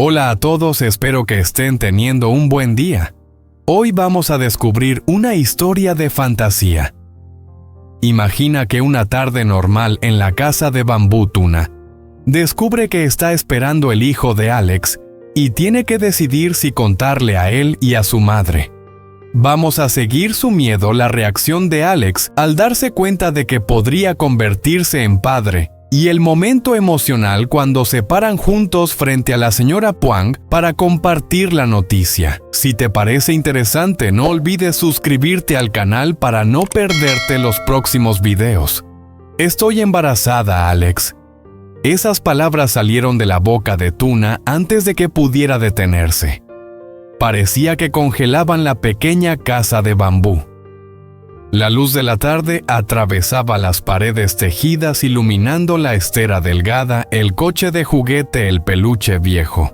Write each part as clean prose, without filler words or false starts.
Hola a todos, espero que estén teniendo un buen día. Hoy vamos a descubrir una historia de fantasía. Imagina que una tarde normal en la casa de Bambú Tuna, descubre que está esperando el hijo de Alex y tiene que decidir si contarle a él y a su madre. Vamos a seguir su miedo, la reacción de Alex al darse cuenta de que podría convertirse en padre, y el momento emocional cuando se paran juntos frente a la señora Puang para compartir la noticia. Si te parece interesante, no olvides suscribirte al canal para no perderte los próximos videos. Estoy embarazada, Alex. Esas palabras salieron de la boca de Tuna antes de que pudiera detenerse. Parecía que congelaban la pequeña casa de bambú. La luz de la tarde atravesaba las paredes tejidas iluminando la estera delgada, el coche de juguete, el peluche viejo.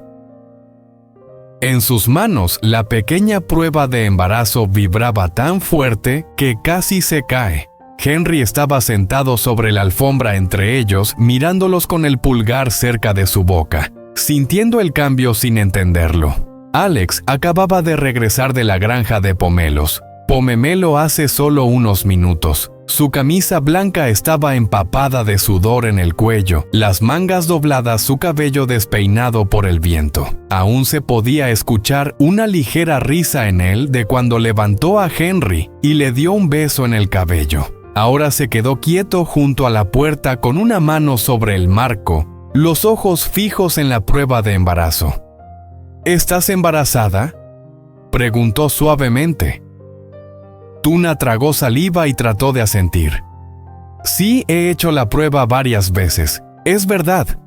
En sus manos, la pequeña prueba de embarazo vibraba tan fuerte que casi se cae. Henry estaba sentado sobre la alfombra entre ellos, mirándolos con el pulgar cerca de su boca, sintiendo el cambio sin entenderlo. Alex acababa de regresar de la granja de pomelos. Pomemelo hace solo unos minutos. Su camisa blanca estaba empapada de sudor en el cuello, las mangas dobladas, su cabello despeinado por el viento. Aún se podía escuchar una ligera risa en él de cuando levantó a Henry y le dio un beso en el cabello. Ahora se quedó quieto junto a la puerta con una mano sobre el marco, los ojos fijos en la prueba de embarazo. ¿Estás embarazada?, preguntó suavemente. Tuna tragó saliva y trató de asentir. Sí, he hecho la prueba varias veces. Es verdad.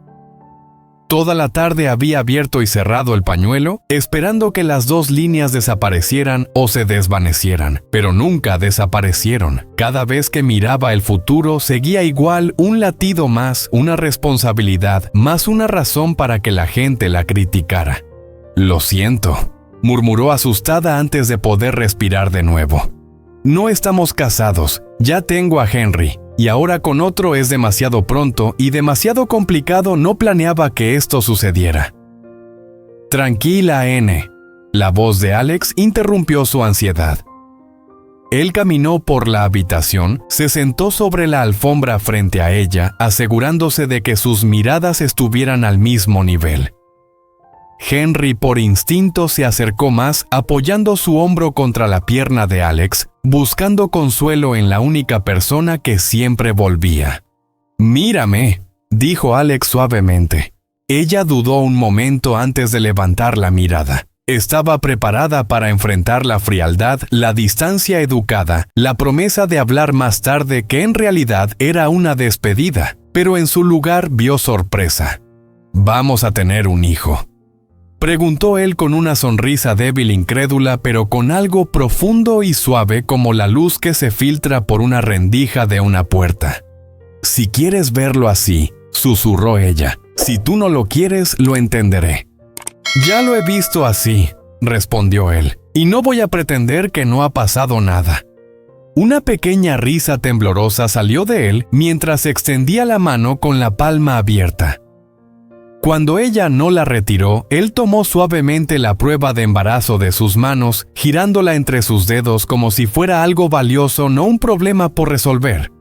Toda la tarde había abierto y cerrado el pañuelo, esperando que las dos líneas desaparecieran o se desvanecieran, pero nunca desaparecieron. Cada vez que miraba el futuro, seguía igual, un latido más, una responsabilidad, más una razón para que la gente la criticara. Lo siento, murmuró asustada antes de poder respirar de nuevo. No estamos casados, ya tengo a Henry, y ahora con otro es demasiado pronto y demasiado complicado, no planeaba que esto sucediera. Tranquila, N. La voz de Alex interrumpió su ansiedad. Él caminó por la habitación, se sentó sobre la alfombra frente a ella, asegurándose de que sus miradas estuvieran al mismo nivel. Henry por instinto se acercó más, apoyando su hombro contra la pierna de Alex, buscando consuelo en la única persona que siempre volvía. «Mírame», dijo Alex suavemente. Ella dudó un momento antes de levantar la mirada. Estaba preparada para enfrentar la frialdad, la distancia educada, la promesa de hablar más tarde que en realidad era una despedida, pero en su lugar vio sorpresa. «Vamos a tener un hijo», preguntó él con una sonrisa débil, incrédula, pero con algo profundo y suave como la luz que se filtra por una rendija de una puerta. «Si quieres verlo así», susurró ella. «Si tú no lo quieres, lo entenderé». «Ya lo he visto así», respondió él, «y no voy a pretender que no ha pasado nada». Una pequeña risa temblorosa salió de él mientras extendía la mano con la palma abierta. Cuando ella no la retiró, él tomó suavemente la prueba de embarazo de sus manos, girándola entre sus dedos como si fuera algo valioso, no un problema por resolver.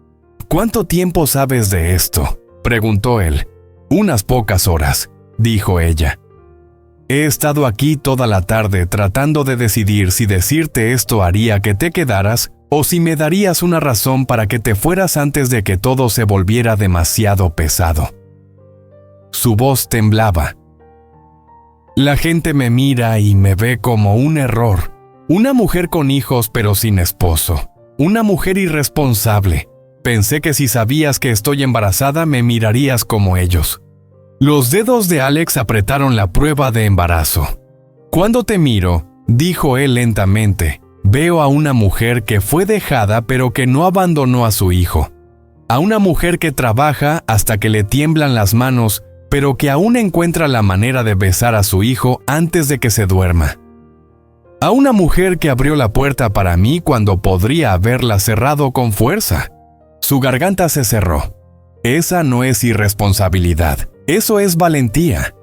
«¿Cuánto tiempo sabes de esto?», preguntó él. «Unas pocas horas», dijo ella. «He estado aquí toda la tarde tratando de decidir si decirte esto haría que te quedaras o si me darías una razón para que te fueras antes de que todo se volviera demasiado pesado». Su voz temblaba. «La gente me mira y me ve como un error. Una mujer con hijos pero sin esposo. Una mujer irresponsable. Pensé que si sabías que estoy embarazada me mirarías como ellos». Los dedos de Alex apretaron la prueba de embarazo. «Cuando te miro», dijo él lentamente, «veo a una mujer que fue dejada pero que no abandonó a su hijo. A una mujer que trabaja hasta que le tiemblan las manos, pero que aún encuentra la manera de besar a su hijo antes de que se duerma. A una mujer que abrió la puerta para mí cuando podría haberla cerrado con fuerza». Su garganta se cerró. «Esa no es irresponsabilidad, eso es valentía».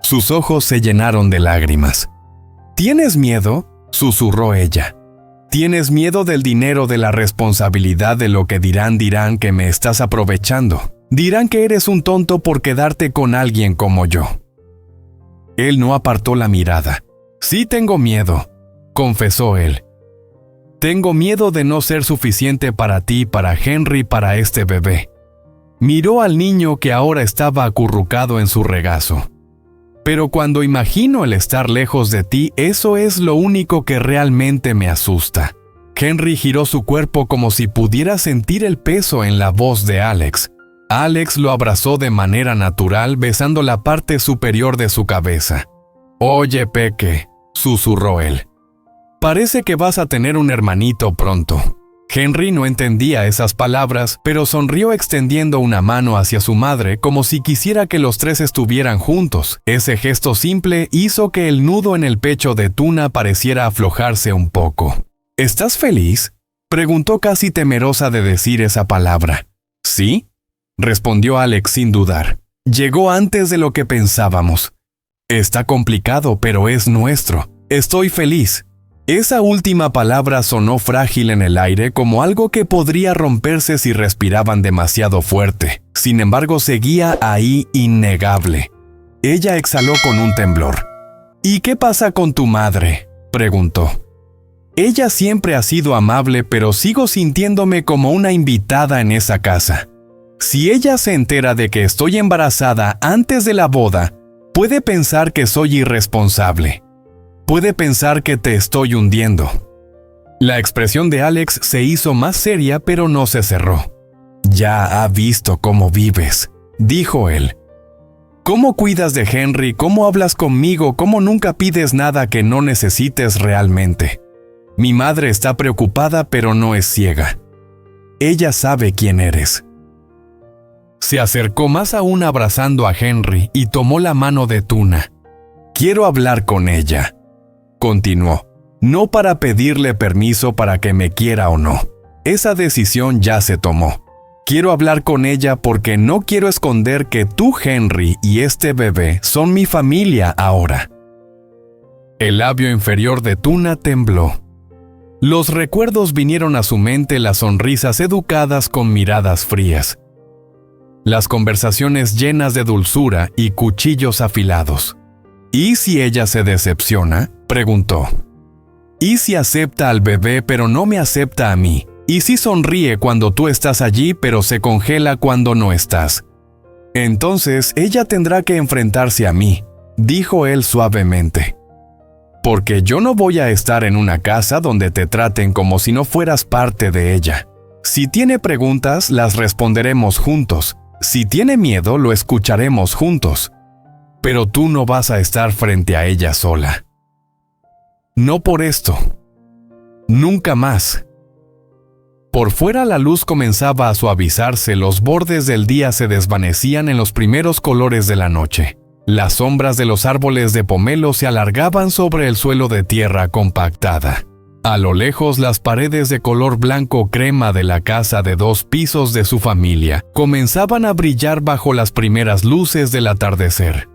Su Sus ojos se llenaron de lágrimas. ¿Tienes miedo?, susurró ella. ¿Tienes miedo del dinero, de la responsabilidad, de lo que dirán que me estás aprovechando? Dirán que eres un tonto por quedarte con alguien como yo. Él no apartó la mirada. Sí tengo miedo, confesó él. Tengo miedo de no ser suficiente para ti, para Henry, para este bebé. Miró al niño que ahora estaba acurrucado en su regazo. Pero cuando imagino el estar lejos de ti, eso es lo único que realmente me asusta. Henry giró su cuerpo como si pudiera sentir el peso en la voz de Alex. Alex lo abrazó de manera natural, besando la parte superior de su cabeza. «Oye, Peque», susurró él. «Parece que vas a tener un hermanito pronto». Henry no entendía esas palabras, pero sonrió extendiendo una mano hacia su madre como si quisiera que los tres estuvieran juntos. Ese gesto simple hizo que el nudo en el pecho de Tuna pareciera aflojarse un poco. «¿Estás feliz?», preguntó casi temerosa de decir esa palabra. «¿Sí?», respondió Alex sin dudar. «Llegó antes de lo que pensábamos. Está complicado, pero es nuestro. Estoy feliz». Esa última palabra sonó frágil en el aire, como algo que podría romperse si respiraban demasiado fuerte. Sin embargo, seguía ahí, innegable. Ella exhaló con un temblor. «¿Y qué pasa con tu madre?», preguntó. «Ella siempre ha sido amable, pero sigo sintiéndome como una invitada en esa casa. Si ella se entera de que estoy embarazada antes de la boda, puede pensar que soy irresponsable. Puede pensar que te estoy hundiendo». La expresión de Alex se hizo más seria, pero no se cerró. «Ya ha visto cómo vives», dijo él. «Cómo cuidas de Henry, cómo hablas conmigo, cómo nunca pides nada que no necesites realmente. Mi madre está preocupada, pero no es ciega. Ella sabe quién eres». Se acercó más aún abrazando a Henry y tomó la mano de Tuna. «Quiero hablar con ella», continuó. «No para pedirle permiso para que me quiera o no. Esa decisión ya se tomó. Quiero hablar con ella porque no quiero esconder que tú, Henry, y este bebé son mi familia ahora». El labio inferior de Tuna tembló. Los recuerdos vinieron a su mente, las sonrisas educadas con miradas frías. Las conversaciones llenas de dulzura y cuchillos afilados. «¿Y si ella se decepciona?», preguntó. «¿Y si acepta al bebé pero no me acepta a mí? ¿Y si sonríe cuando tú estás allí pero se congela cuando no estás? Entonces ella tendrá que enfrentarse a mí», dijo él suavemente. «Porque yo no voy a estar en una casa donde te traten como si no fueras parte de ella. Si tiene preguntas, las responderemos juntos. Si tiene miedo, lo escucharemos juntos. Pero tú no vas a estar frente a ella sola. No por esto. Nunca más». Por fuera la luz comenzaba a suavizarse, los bordes del día se desvanecían en los primeros colores de la noche. Las sombras de los árboles de pomelo se alargaban sobre el suelo de tierra compactada. A lo lejos, las paredes de color blanco crema de la casa de 2 pisos de su familia comenzaban a brillar bajo las primeras luces del atardecer.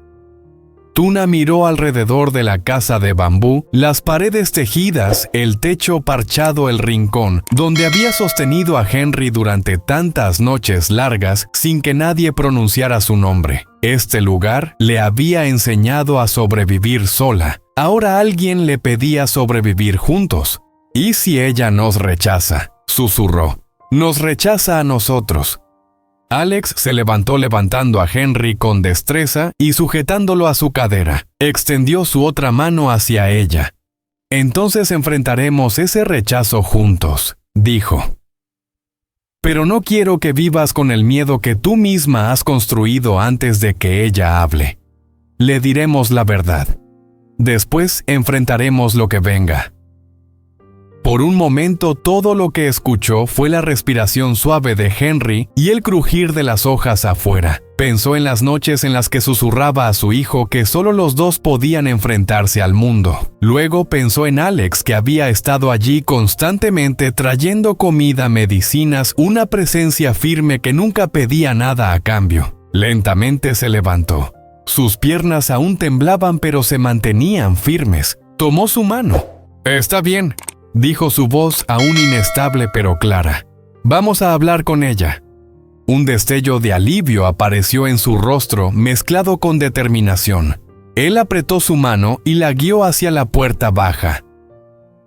Tuna miró alrededor de la casa de bambú, las paredes tejidas, el techo parchado, el rincón, donde había sostenido a Henry durante tantas noches largas sin que nadie pronunciara su nombre. Este lugar le había enseñado a sobrevivir sola. Ahora alguien le pedía sobrevivir juntos. «¿Y si ella nos rechaza?», susurró. «Nos rechaza a nosotros». Alex se levantó levantando a Henry con destreza y sujetándolo a su cadera. Extendió su otra mano hacia ella. «Entonces enfrentaremos ese rechazo juntos», dijo. «Pero no quiero que vivas con el miedo que tú misma has construido antes de que ella hable. Le diremos la verdad. Después enfrentaremos lo que venga». Por un momento todo lo que escuchó fue la respiración suave de Henry y el crujir de las hojas afuera. Pensó en las noches en las que susurraba a su hijo que solo los dos podían enfrentarse al mundo. Luego pensó en Alex, que había estado allí constantemente trayendo comida, medicinas, una presencia firme que nunca pedía nada a cambio. Lentamente se levantó. Sus piernas aún temblaban, pero se mantenían firmes. Tomó su mano. «Está bien», dijo su voz aún inestable pero clara. «Vamos a hablar con ella». Un destello de alivio apareció en su rostro mezclado con determinación. Él apretó su mano y la guió hacia la puerta baja.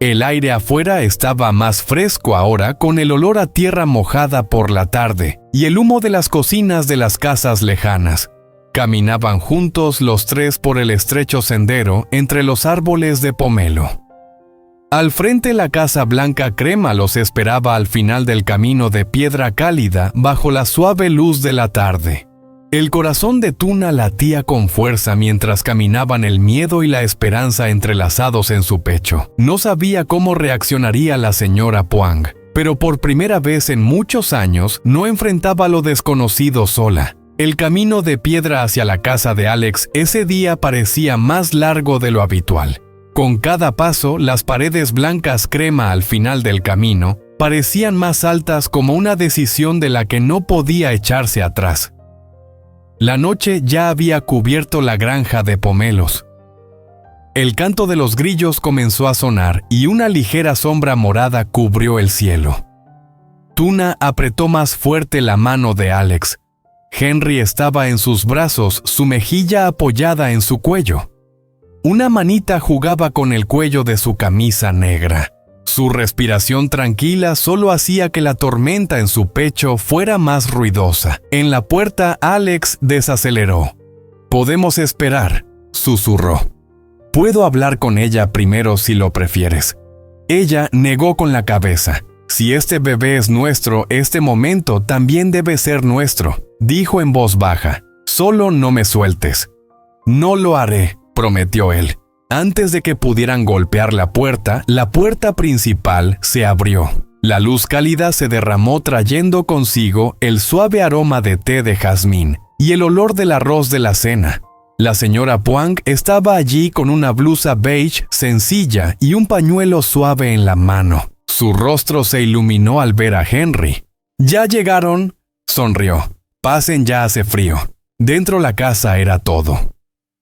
El aire afuera estaba más fresco ahora, con el olor a tierra mojada por la tarde y el humo de las cocinas de las casas lejanas. Caminaban juntos los tres por el estrecho sendero entre los árboles de pomelo. Al frente, la casa blanca crema los esperaba al final del camino de piedra cálida bajo la suave luz de la tarde. El corazón de Tuna latía con fuerza mientras caminaban, el miedo y la esperanza entrelazados en su pecho. No sabía cómo reaccionaría la señora Puang, pero por primera vez en muchos años no enfrentaba lo desconocido sola. El camino de piedra hacia la casa de Alex ese día parecía más largo de lo habitual. Con cada paso, las paredes blancas crema al final del camino parecían más altas, como una decisión de la que no podía echarse atrás. La noche ya había cubierto la granja de pomelos. El canto de los grillos comenzó a sonar y una ligera sombra morada cubrió el cielo. Tuna apretó más fuerte la mano de Alex. Henry estaba en sus brazos, su mejilla apoyada en su cuello. Una manita jugaba con el cuello de su camisa negra. Su respiración tranquila solo hacía que la tormenta en su pecho fuera más ruidosa. En la puerta, Alex desaceleró. «Podemos esperar», susurró. «Puedo hablar con ella primero si lo prefieres». Ella negó con la cabeza. «Si este bebé es nuestro, este momento también debe ser nuestro», dijo en voz baja. «Solo no me sueltes». «No lo haré», prometió él. Antes de que pudieran golpear la puerta principal se abrió. La luz cálida se derramó trayendo consigo el suave aroma de té de jazmín y el olor del arroz de la cena. La señora Puang estaba allí con una blusa beige sencilla y un pañuelo suave en la mano. Su rostro se iluminó al ver a Henry. «¿Ya llegaron?», sonrió. «Pasen, ya hace frío». Dentro la casa era todo.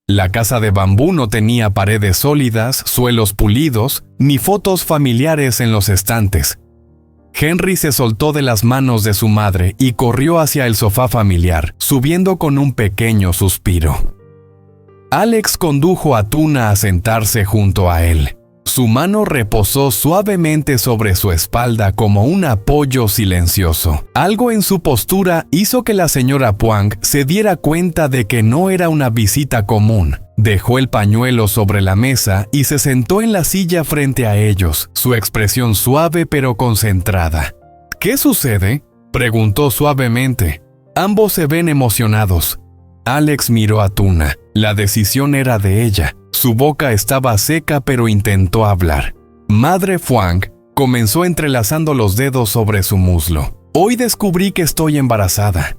La casa de bambú no tenía paredes sólidas, suelos pulidos, ni fotos familiares en los estantes. Henry se soltó de las manos de su madre y corrió hacia el sofá familiar, subiendo con un pequeño suspiro. Alex condujo a Tuna a sentarse junto a él. Su mano reposó suavemente sobre su espalda como un apoyo silencioso. Algo en su postura hizo que la señora Puang se diera cuenta de que no era una visita común. Dejó el pañuelo sobre la mesa y se sentó en la silla frente a ellos, su expresión suave pero concentrada. «¿Qué sucede?», preguntó suavemente. Ambos se ven emocionados. Alex miró a Tuna. La decisión era de ella. Su boca estaba seca, pero intentó hablar. «Madre Puang», comenzó entrelazando los dedos sobre su muslo. «Hoy descubrí que estoy embarazada».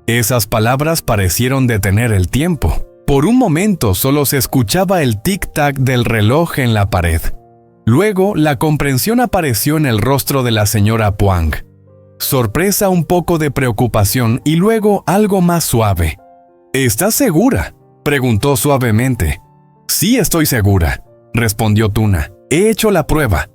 Esas palabras parecieron detener el tiempo. Por un momento solo se escuchaba el tic-tac del reloj en la pared. Luego, la comprensión apareció en el rostro de la señora Puang. Sorpresa, un poco de preocupación y luego algo más suave. «¿Estás segura?», preguntó suavemente. «Sí, estoy segura», respondió Tuna. «He hecho la prueba».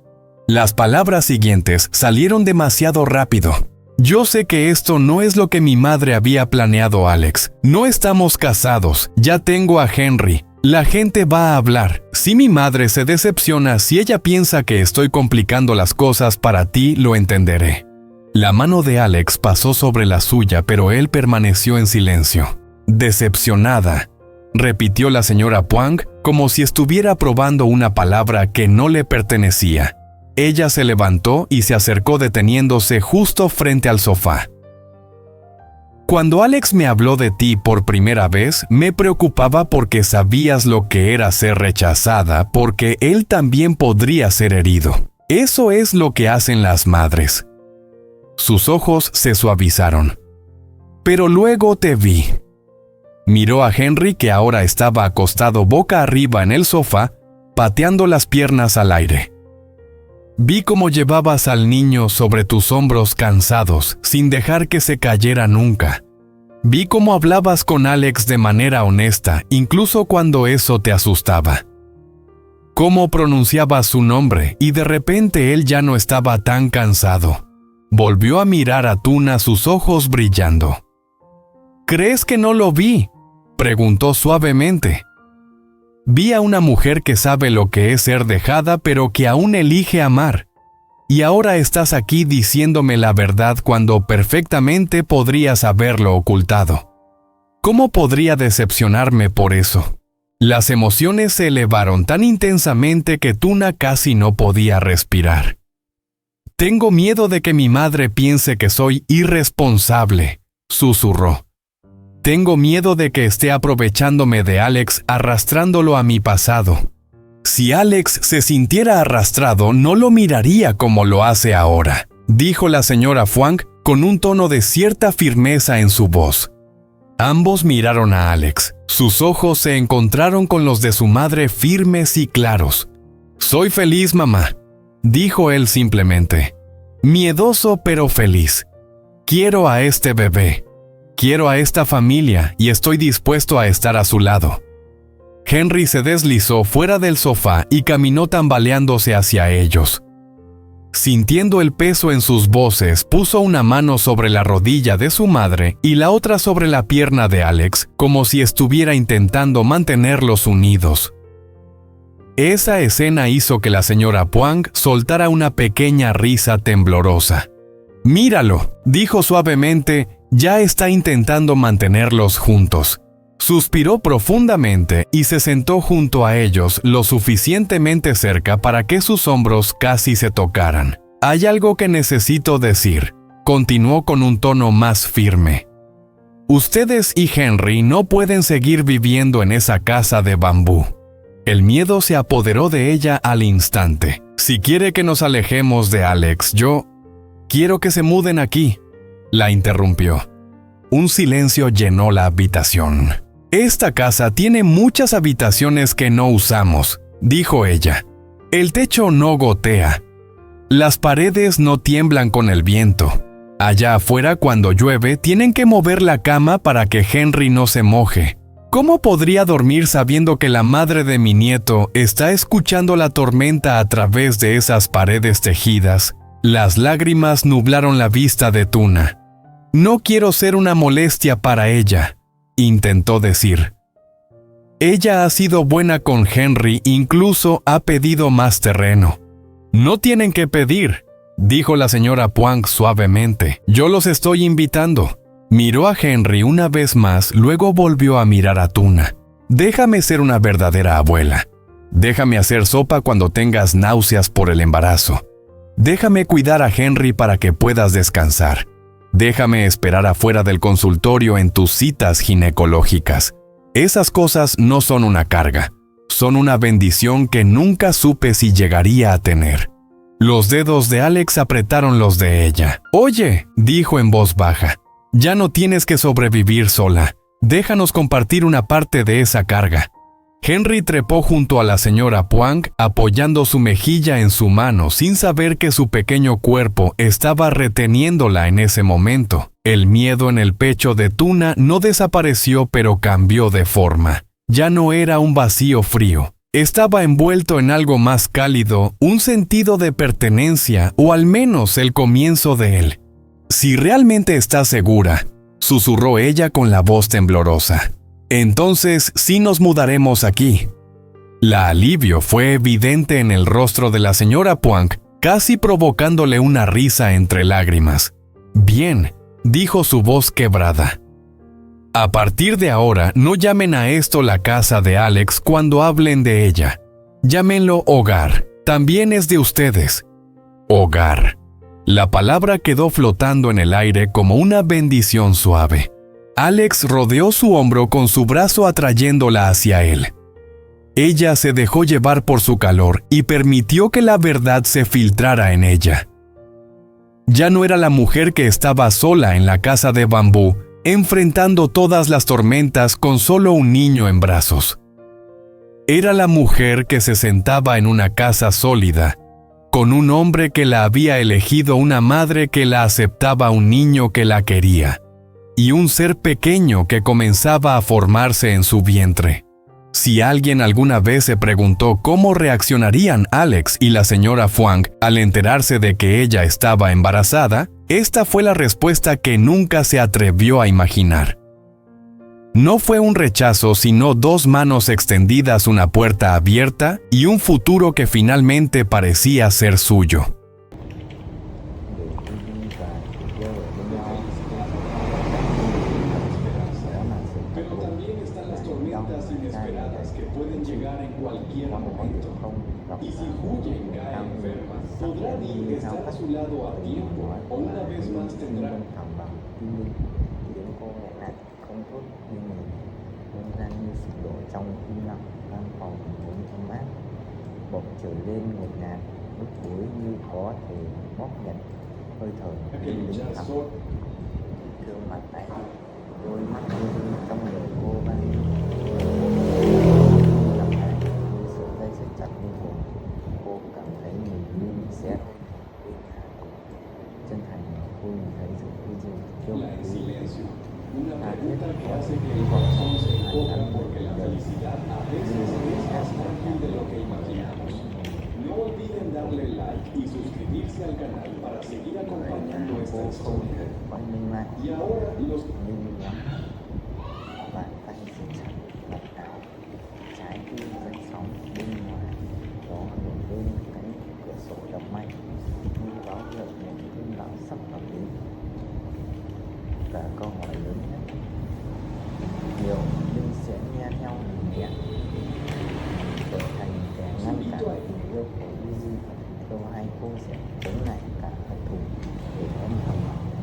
Las palabras siguientes salieron demasiado rápido. «Yo sé que esto no es lo que mi madre había planeado, Alex. No estamos casados. Ya tengo a Henry. La gente va a hablar. Si mi madre se decepciona, si ella piensa que estoy complicando las cosas para ti, lo entenderé». La mano de Alex pasó sobre la suya, pero él permaneció en silencio. «Decepcionada», repitió la señora Puang como si estuviera probando una palabra que no le pertenecía. Ella se levantó y se acercó deteniéndose justo frente al sofá. «Cuando Alex me habló de ti por primera vez, me preocupaba porque sabías lo que era ser rechazada, porque él también podría ser herido. Eso es lo que hacen las madres». Sus ojos se suavizaron. «Pero luego te vi». Miró a Henry, que ahora estaba acostado boca arriba en el sofá, pateando las piernas al aire. «Vi cómo llevabas al niño sobre tus hombros cansados, sin dejar que se cayera nunca. Vi cómo hablabas con Alex de manera honesta, incluso cuando eso te asustaba. Cómo pronunciabas su nombre y de repente él ya no estaba tan cansado. Volvió a mirar a Tuna, sus ojos brillando. ¿Crees que no lo vi?, preguntó suavemente. Vi a una mujer que sabe lo que es ser dejada, pero que aún elige amar. Y ahora estás aquí diciéndome la verdad cuando perfectamente podrías haberlo ocultado. ¿Cómo podría decepcionarme por eso? Las emociones se elevaron tan intensamente que Tuna casi no podía respirar. Tengo miedo de que mi madre piense que soy irresponsable, susurró. Tengo miedo de que esté aprovechándome de Alex, arrastrándolo a mi pasado. Si Alex se sintiera arrastrado, no lo miraría como lo hace ahora, dijo la señora Fwang con un tono de cierta firmeza en su voz. Ambos miraron a Alex. Sus ojos se encontraron con los de su madre, firmes y claros. «Soy feliz, mamá», dijo él simplemente. «Miedoso pero feliz. Quiero a este bebé. Quiero a esta familia y estoy dispuesto a estar a su lado». Henry se deslizó fuera del sofá y caminó tambaleándose hacia ellos. Sintiendo el peso en sus voces, puso una mano sobre la rodilla de su madre y la otra sobre la pierna de Alex, como si estuviera intentando mantenerlos unidos. Esa escena hizo que la señora Fwang soltara una pequeña risa temblorosa. «Míralo», dijo suavemente, «ya está intentando mantenerlos juntos». Suspiró profundamente y se sentó junto a ellos lo suficientemente cerca para que sus hombros casi se tocaran. «Hay algo que necesito decir», continuó con un tono más firme. «Ustedes y Henry no pueden seguir viviendo en esa casa de bambú». El miedo se apoderó de ella al instante. «Si quiere que nos alejemos de Alex, yo quiero que se muden aquí», la interrumpió. Un silencio llenó la habitación. «Esta casa tiene muchas habitaciones que no usamos», dijo ella. «El techo no gotea. Las paredes no tiemblan con el viento. Allá afuera, cuando llueve, tienen que mover la cama para que Henry no se moje. ¿Cómo podría dormir sabiendo que la madre de mi nieto está escuchando la tormenta a través de esas paredes tejidas?» Las lágrimas nublaron la vista de Tuna. «No quiero ser una molestia para ella», intentó decir. «Ella ha sido buena con Henry, incluso ha pedido más terreno». «No tienen que pedir», dijo la señora Fwang suavemente. «Yo los estoy invitando». Miró a Henry una vez más, luego volvió a mirar a Tuna. «Déjame ser una verdadera abuela. Déjame hacer sopa cuando tengas náuseas por el embarazo. Déjame cuidar a Henry para que puedas descansar. Déjame esperar afuera del consultorio en tus citas ginecológicas. Esas cosas no son una carga. Son una bendición que nunca supe si llegaría a tener». Los dedos de Alex apretaron los de ella. «Oye», dijo en voz baja, «ya no tienes que sobrevivir sola. Déjanos compartir una parte de esa carga». Henry trepó junto a la señora Fwang, apoyando su mejilla en su mano, sin saber que su pequeño cuerpo estaba reteniéndola en ese momento. El miedo en el pecho de Tuna no desapareció, pero cambió de forma. Ya no era un vacío frío. Estaba envuelto en algo más cálido, un sentido de pertenencia, o al menos el comienzo de él. «Si realmente estás segura», susurró ella con la voz temblorosa, «entonces sí nos mudaremos aquí». La alivio fue evidente en el rostro de la señora Fwang, casi provocándole una risa entre lágrimas. «Bien», dijo su voz quebrada. «A partir de ahora, no llamen a esto la casa de Alex cuando hablen de ella. Llámenlo hogar. También es de ustedes. Hogar». La palabra quedó flotando en el aire como una bendición suave. Alex rodeó su hombro con su brazo atrayéndola hacia él. Ella se dejó llevar por su calor y permitió que la verdad se filtrara en ella. Ya no era la mujer que estaba sola en la casa de bambú, enfrentando todas las tormentas con solo un niño en brazos. Era la mujer que se sentaba en una casa sólida, con un hombre que la había elegido, una madre que la aceptaba, un niño que la quería. y un ser pequeño que comenzaba a formarse en su vientre. Si alguien alguna vez se preguntó cómo reaccionarían Alex y la señora Fhuang al enterarse de que ella estaba embarazada, esta fue la respuesta que nunca se atrevió a imaginar. No fue un rechazo, sino dos manos extendidas, una puerta abierta y un futuro que finalmente parecía ser suyo. Pero también están las tormentas inesperadas que pueden llegar en cualquier momento. Y si Huyen cae enferma, ¿podrá Dean estar a su lado a tiempo o una vez más tendrá? Không tốt nhưng mà không gian như sụp đổ trong im lặng căn phòng vốn ấm áp bỗng trở lên ngột ngạt bức bối như có thể bóp nghẹt hơi thở như đứng thẳng gương mặt này đôi mắt như trong người cô vang lặng lẽ như sợi dây siết chặt linh hồn cô cảm thấy mình như bị xé chân thành cô nhìn thấy sự hy sinh yêu quý. Una pregunta que hace que el corazón se encoja porque la felicidad a veces es más frágil de lo que imaginamos. No olviden darle like y suscribirse al canal para seguir acompañando esta historia. Y ahora los... Bạn tay siết chặt mặt áo trái tim dậy sóng bên ngoài gió nổi lên cánh cửa sổ đập mạnh như báo hiệu một cơn bão sắp ập đến. Và câu hỏi lớn nhất nhiều nhưng sẽ nghe theo mình nhẹ trở thành kẻ ngăn cản tình yêu của Easy đâu hay cô sẽ chống lại cả hận thù để em thầm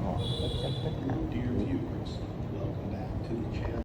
họ bất chấp tất cả.